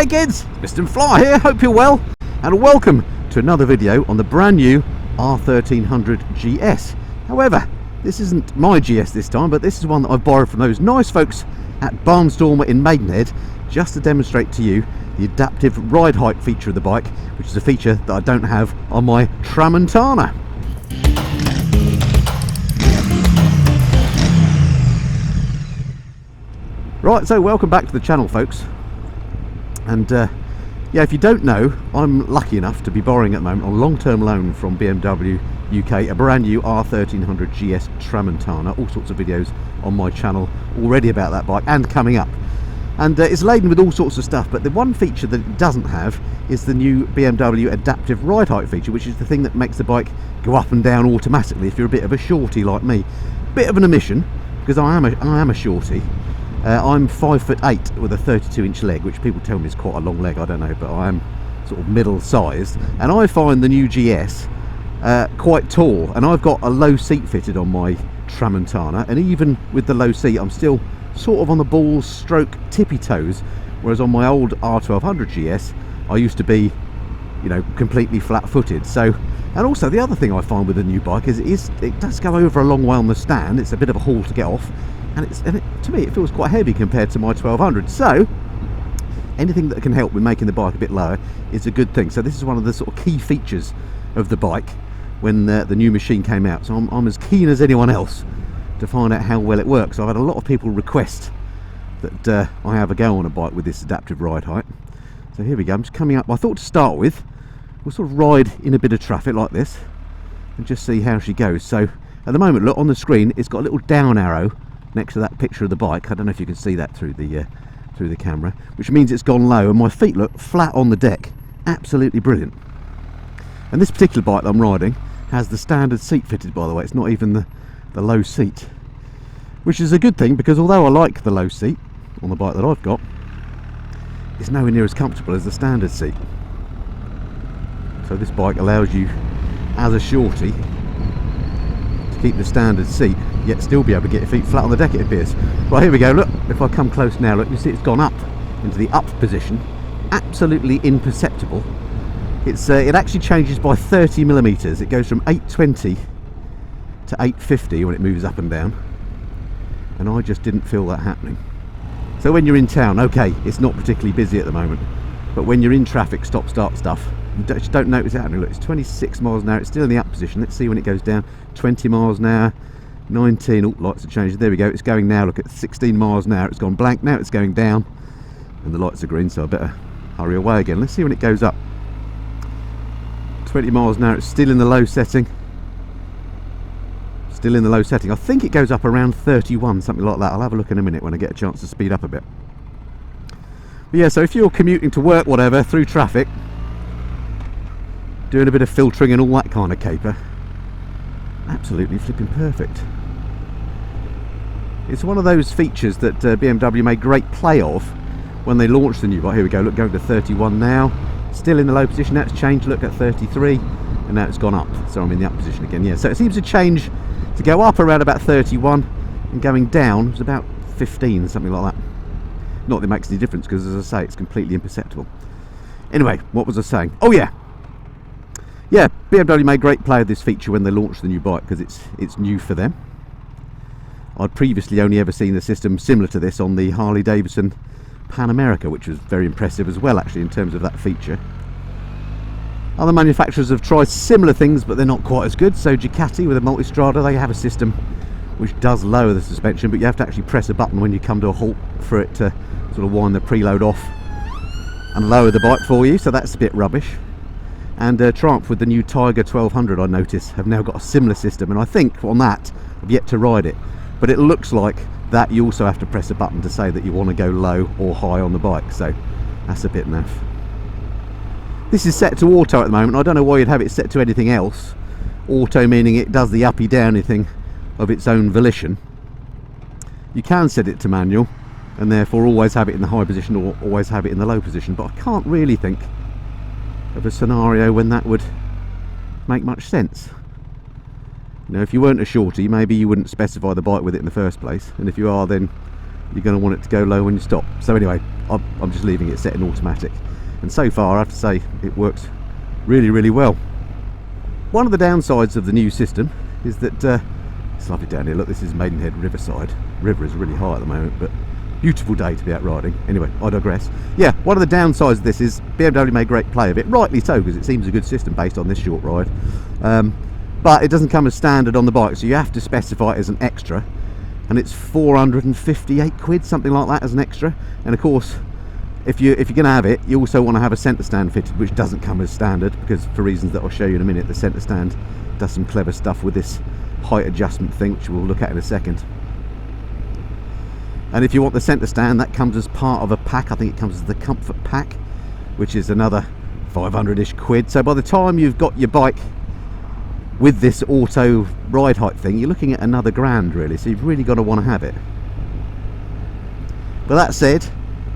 Hey kids, Mr. Fly here, hope you're well, and welcome to another video on the brand new R1300GS. However, this isn't my GS this time, but this is one that I've borrowed from those nice folks at Barnstormer in Maidenhead, just to demonstrate to you the adaptive ride height feature of the bike, which is a feature that I don't have on my Tramontana. Right, so welcome back to the channel, folks. And yeah, if you don't know, I'm lucky enough to be borrowing at the moment on long-term loan from BMW UK a brand new R1300GS Tramontana. All sorts of videos on my channel already about that bike and coming up. And it's laden with all sorts of stuff, but the one feature that it doesn't have is the new BMW adaptive ride height feature, which is the thing that makes the bike go up and down automatically if you're a bit of a shorty like me. Bit of an omission, because I am a shorty. I'm 5'8" with a 32-inch leg, which people tell me is quite a long leg, I don't know, but I am sort of middle-sized, and I find the new GS quite tall, and I've got a low seat fitted on my Tramontana, and even with the low seat I'm still sort of on the balls stroke tippy toes, whereas on my old R1200GS I used to be, you know, completely flat-footed. So, and also the other thing I find with the new bike is it does go over a long way on the stand. It's a bit of a haul to get off, and to me it feels quite heavy compared to my 1200. So anything that can help with making the bike a bit lower is a good thing. So this is one of the sort of key features of the bike when the new machine came out. So I'm as keen as anyone else to find out how well it works. I've had a lot of people request that I have a go on a bike with this adaptive ride height. So here we go. I'm just coming up. I thought to start with we'll sort of ride in a bit of traffic like this and just see how she goes. So at the moment, look on the screen, it's got a little down arrow next to that picture of the bike. I don't know if you can see that through the camera, which means it's gone low, and my feet look flat on the deck. Absolutely brilliant. And this particular bike that I'm riding has the standard seat fitted, by the way. It's not even the low seat, which is a good thing, because although I like the low seat on the bike that I've got, it's nowhere near as comfortable as the standard seat. So this bike allows you, as a shorty, to keep the standard seat yet still be able to get your feet flat on the deck, it appears. Right, here we go. Look, if I come close now, look, you see it's gone up into the up position. Absolutely imperceptible. It actually changes by 30 millimeters. It goes from 820 to 850 when it moves up and down, and I just didn't feel that happening. So when you're in town, okay, it's not particularly busy at the moment, but when you're in traffic, stop start stuff, you just don't notice it happening. Look, it's 26 miles an hour. It's still in the up position. Let's see when it goes down. 20 miles an hour, 19. Oh, lights have changed. There we go. It's going now. Look, at 16 miles an hour. It's gone blank. Now it's going down, and the lights are green, so I better hurry away again. Let's see when it goes up. 20 miles an hour. It's still in the low setting. Still in the low setting. I think it goes up around 31, something like that. I'll have a look in a minute when I get a chance to speed up a bit. But yeah, so if you're commuting to work, whatever, through traffic, doing a bit of filtering and all that kind of caper, absolutely flipping perfect. It's one of those features that BMW made great play of when they launched the new bike. Here we go, look, going to 31 now. Still in the low position. That's changed, look, at 33, and now it's gone up, so I'm in the up position again. Yeah, so it seems to change to go up around about 31, and going down is about 15, something like that. Not that it makes any difference, because as I say, it's completely imperceptible. Anyway, what was I saying? Oh yeah, BMW made great play of this feature when they launched the new bike, because it's new for them. I'd previously only ever seen a system similar to this on the Harley Davidson Pan America, which was very impressive as well, actually, in terms of that feature. Other manufacturers have tried similar things, but they're not quite as good. So Ducati with a Multistrada, they have a system which does lower the suspension, but you have to actually press a button when you come to a halt for it to sort of wind the preload off and lower the bike for you, so that's a bit rubbish. And Triumph with the new Tiger 1200, I notice, have now got a similar system, and I think on that I've yet to ride it, but it looks like that you also have to press a button to say that you want to go low or high on the bike, so that's a bit naff. This is set to auto at the moment. I don't know why you'd have it set to anything else. Auto meaning it does the uppy downy thing of its own volition. You can set it to manual and therefore always have it in the high position or always have it in the low position, but I can't really think of a scenario when that would make much sense. You know, if you weren't a shorty, maybe you wouldn't specify the bike with it in the first place, and if you are, then you're going to want it to go low when you stop. So anyway, I'm just leaving it set in automatic, and so far I have to say it works really well. One of the downsides of the new system is that it's lovely down here. Look, this is Maidenhead Riverside. River is really high at the moment, but beautiful day to be out riding. Anyway, I digress. Yeah, one of the downsides of this is BMW made great play of it, rightly so, because it seems a good system based on this short ride. But it doesn't come as standard on the bike, so you have to specify it as an extra, and it's 458 quid, something like that, as an extra. And of course, if you're going to have it, you also want to have a centre stand fitted, which doesn't come as standard, because for reasons that I'll show you in a minute, the centre stand does some clever stuff with this height adjustment thing, which we'll look at in a second. And if you want the centre stand, that comes as part of a pack. I think it comes as the comfort pack, which is another 500-ish quid. So by the time you've got your bike with this auto ride height thing, you're looking at another grand really, so you've really got to want to have it. But that said,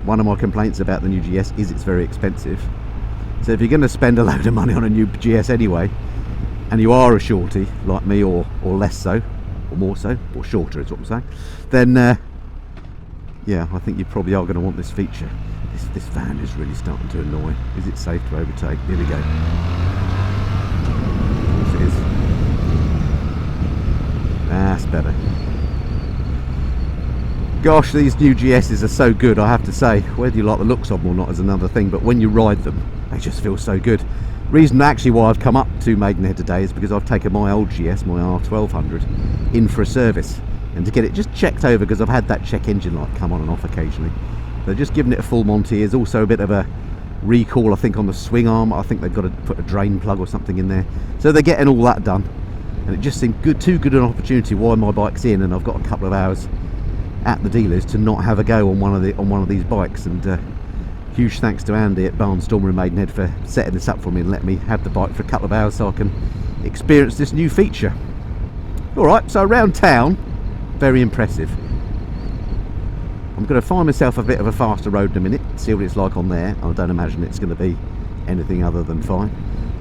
one of my complaints about the new GS is it's very expensive. So if you're going to spend a load of money on a new GS anyway, and you are a shorty like me, or less so, or more so, or shorter is what I'm saying, then yeah, I think you probably are going to want this feature. This van is really starting to annoy. Is it safe to overtake? Here we go. Of course it is. That's better. Gosh, these new GSs are so good, I have to say. Whether you like the looks of them or not is another thing, but when you ride them, they just feel so good. Reason actually why I've come up to Maidenhead today is because I've taken my old GS, my R1200, in for a service, and to get it just checked over, because I've had that check engine light come on and off occasionally. They're just giving it a full Monty. There's also a bit of a recall, I think, on the swing arm. I think they've got to put a drain plug or something in there, so they're getting all that done. And it just seemed too good an opportunity while my bike's in, and I've got a couple of hours at the dealers to not have a go on one of these bikes. And huge thanks to Andy at Barnstormer in Maidenhead for setting this up for me and letting me have the bike for a couple of hours so I can experience this new feature. Alright, so around town, very impressive. I'm going to find myself a bit of a faster road in a minute, see what it's like on there. I don't imagine it's going to be anything other than fine.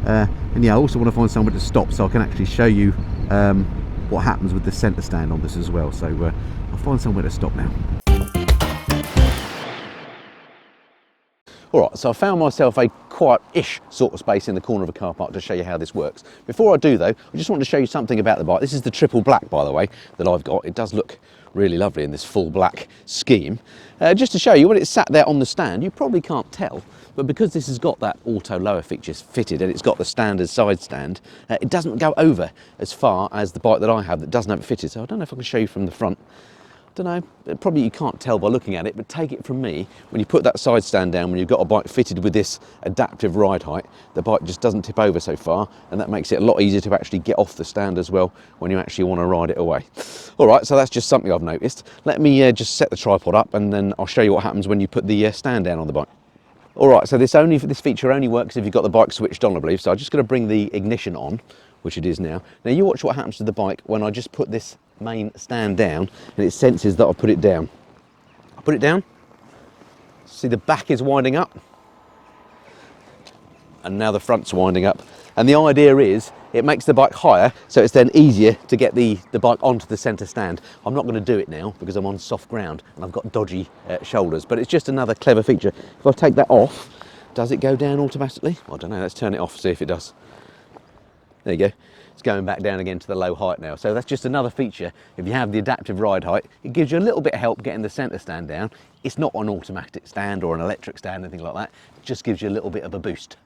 And yeah, I also want to find somewhere to stop so I can actually show you what happens with the centre stand on this as well. So I'll find somewhere to stop now. Alright, so I found myself a quiet-ish sort of space in the corner of a car park to show you how this works. Before I do though, I just want to show you something about the bike. This is the triple black, by the way, that I've got. It does look really lovely in this full black scheme. Just to show you, when it's sat there on the stand, you probably can't tell, but because this has got that auto lower features fitted and it's got the standard side stand, it doesn't go over as far as the bike that I have that doesn't have it fitted. So I don't know if I can show you from the front. Don't know, probably you can't tell by looking at it, but take it from me, when you put that side stand down, when you've got a bike fitted with this adaptive ride height, the bike just doesn't tip over so far, and that makes it a lot easier to actually get off the stand as well when you actually want to ride it away. Alright, so that's just something I've noticed. Let me just set the tripod up, and then I'll show you what happens when you put the stand down on the bike. Alright, so this feature only works if you've got the bike switched on, I believe, so I'm just going to bring the ignition on, which it is now. Now you watch what happens to the bike when I just put this main stand down and it senses that I put it down. I put it down, see the back is winding up, and now the front's winding up. And the idea is it makes the bike higher, so it's then easier to get the bike onto the centre stand. I'm not going to do it now because I'm on soft ground and I've got dodgy shoulders, but it's just another clever feature. If I take that off, does it go down automatically? I don't know, let's turn it off, see if it does. There you go. It's going back down again to the low height now. So that's just another feature. If you have the adaptive ride height, it gives you a little bit of help getting the centre stand down. It's not an automatic stand or an electric stand, anything like that. It just gives you a little bit of a boost.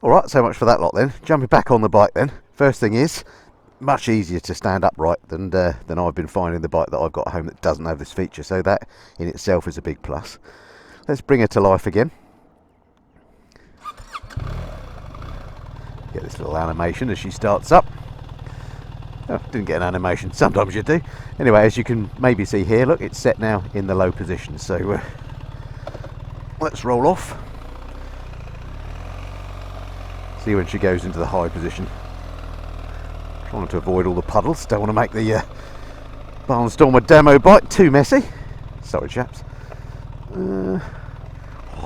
All right, so much for that lot then. Jumping back on the bike then. First thing is, much easier to stand upright than I've been finding the bike that I've got at home that doesn't have this feature. So that in itself is a big plus. Let's bring her to life again. Get this little animation as she starts up. Oh, didn't get an animation, sometimes you do. Anyway, as you can maybe see here, look, it's set now in the low position. So let's roll off. See when she goes into the high position. Trying to avoid all the puddles, don't want to make the Barnstormer demo bike too messy. Sorry chaps. Oh,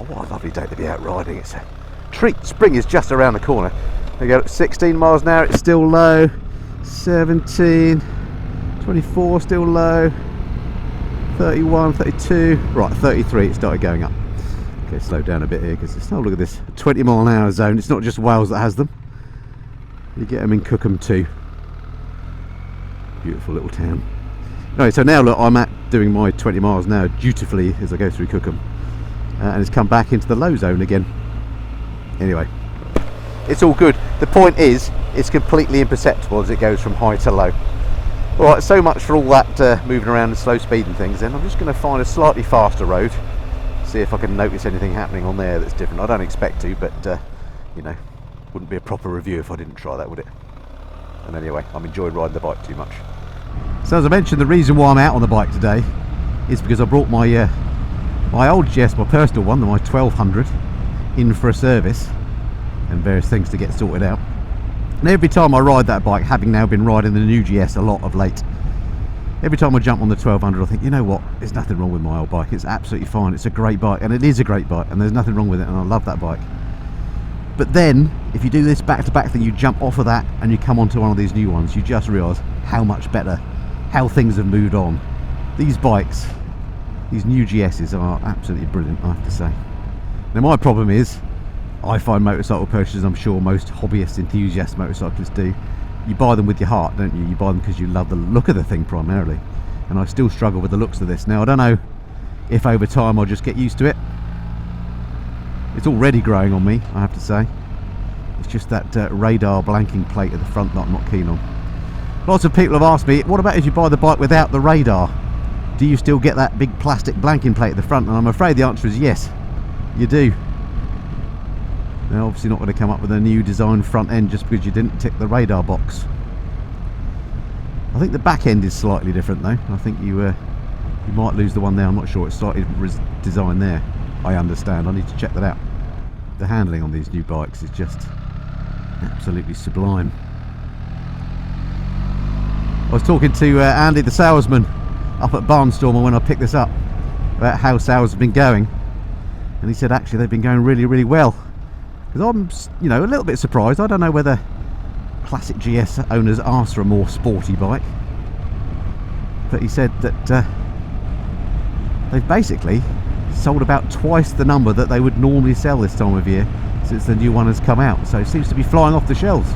what a lovely day to be out riding. It's a treat. Spring is just around the corner. There you go, 16 miles an hour, it's still low. 17, 24, still low. 31, 32, right, 33, it started going up. Okay, slow down a bit here because it's, oh look at this, 20 mile an hour zone. It's not just Wales that has them. You get them in Cookham too. Beautiful little town. Anyway, so now look, I'm at doing my 20 miles an hour dutifully as I go through Cookham. And it's come back into the low zone again. Anyway, it's all good. The point is, it's completely imperceptible as it goes from high to low. Alright, so much for all that moving around and slow speed and things. Then I'm just going to find a slightly faster road, see if I can notice anything happening on there that's different. I don't expect to, but you know, wouldn't be a proper review if I didn't try that, would it? And anyway, I'm enjoying riding the bike too much. So as I mentioned, the reason why I'm out on the bike today is because I brought my my old GS, my personal one, my 1200, in for a service and various things to get sorted out. And every time I ride that bike, having now been riding the new GS a lot of late, every time I jump on the 1200 I think, you know what, there's nothing wrong with my old bike, it's absolutely fine, it's a great bike, and it is a great bike, and there's nothing wrong with it, and I love that bike. But then, if you do this back-to-back thing, you jump off of that and you come onto one of these new ones, you just realise how much better, how things have moved on. These bikes, these new GSs are absolutely brilliant, I have to say. Now my problem is, I find motorcycle purchases, I'm sure most hobbyist enthusiast motorcyclists do, you buy them with your heart, don't you? You buy them because you love the look of the thing primarily. And I still struggle with the looks of this. Now I don't know if over time I'll just get used to it. It's already growing on me, I have to say. It's just that radar blanking plate at the front that I'm not keen on. Lots of people have asked me, what about if you buy the bike without the radar? Do you still get that big plastic blanking plate at the front? And I'm afraid the answer is yes, you do. They're obviously not going to come up with a new design front end just because you didn't tick the radar box. I think the back end is slightly different though. I think you might lose the one there, I'm not sure. It's slightly designed there, I understand. I need to check that out. The handling on these new bikes is just absolutely sublime. I was talking to Andy the salesman up at Barnstormer when I picked this up about how sales have been going, and he said actually they've been going really, really well. Because I'm, you know, a little bit surprised. I don't know whether classic GS owners ask for a more sporty bike, but he said that they've basically sold about twice the number that they would normally sell this time of year since the new one has come out. So it seems to be flying off the shelves,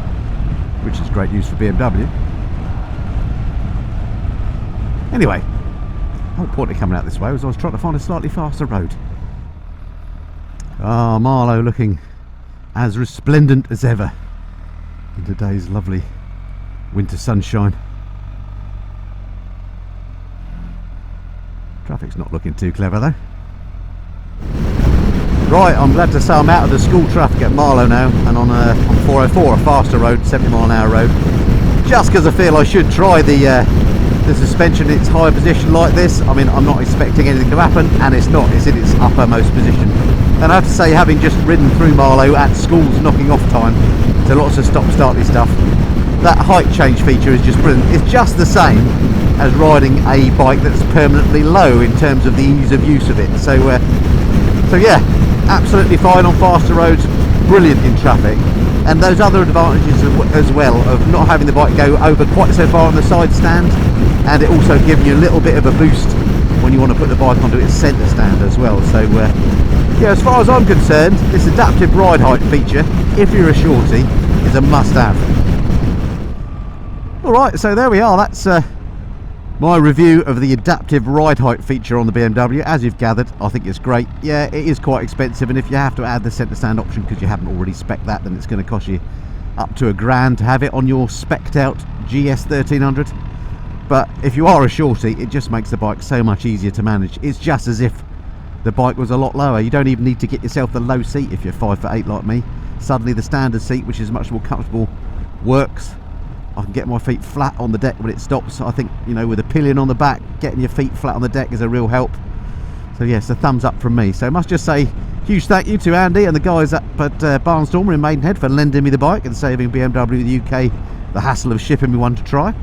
which is great news for BMW. Anyway, the whole point of coming out this way was I was trying to find a slightly faster road. Ah, Marlow looking as resplendent as ever in today's lovely winter sunshine. Traffic's not looking too clever though. Right, I'm glad to say I'm out of the school traffic at Marlow now and on 404, a faster road, 70 mile an hour road. Just because I feel I should try the suspension in its higher position like this. I mean, I'm not expecting anything to happen, and it's not, it's in its uppermost position. And I have to say, having just ridden through Marlow at schools knocking off time, so lots of stop-starty stuff, that height change feature is just brilliant. It's just the same as riding a bike that's permanently low in terms of the ease of use of it. So yeah, absolutely fine on faster roads, brilliant in traffic. And those other advantages as well of not having the bike go over quite so far on the side stand, and it also giving you a little bit of a boost when you want to put the bike onto its centre stand as well. So yeah, as far as I'm concerned, this adaptive ride height feature, if you're a shorty, is a must-have. Alright, so there we are. That's my review of the adaptive ride height feature on the BMW. As you've gathered, I think it's great. Yeah, it is quite expensive, and if you have to add the centre stand option because you haven't already spec'd that, then it's going to cost you up to £1,000 to have it on your spec'd out GS 1300. But if you are a shorty, it just makes the bike so much easier to manage. It's just as if the bike was a lot lower. You don't even need to get yourself the low seat if you're 5'8" like me. Suddenly the standard seat, which is much more comfortable, works. I can get my feet flat on the deck when it stops. I think, you know, with a pillion on the back, getting your feet flat on the deck is a real help. So yes, a thumbs up from me. So I must just say huge thank you to Andy and the guys up at Barnstormer in Maidenhead for lending me the bike and saving BMW the UK the hassle of shipping me one to try.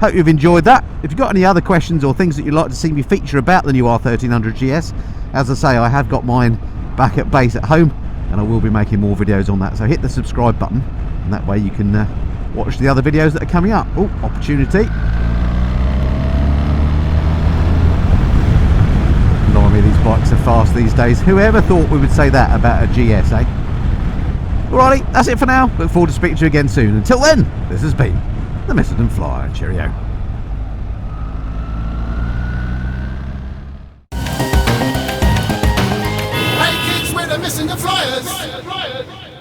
Hope you've enjoyed that. If you've got any other questions or things that you'd like to see me feature about the new R1300GS, as I say, I have got mine back at base at home, and I will be making more videos on that. So hit the subscribe button, and that way you can watch the other videos that are coming up. Oh, opportunity. Blimey, these bikes are fast these days. Whoever thought we would say that about a GS, eh? Alrighty, that's it for now. Look forward to speaking to you again soon. Until then, this has been the Missenden Flyer. Cheerio. Hey kids, we're the Missenden Flyers.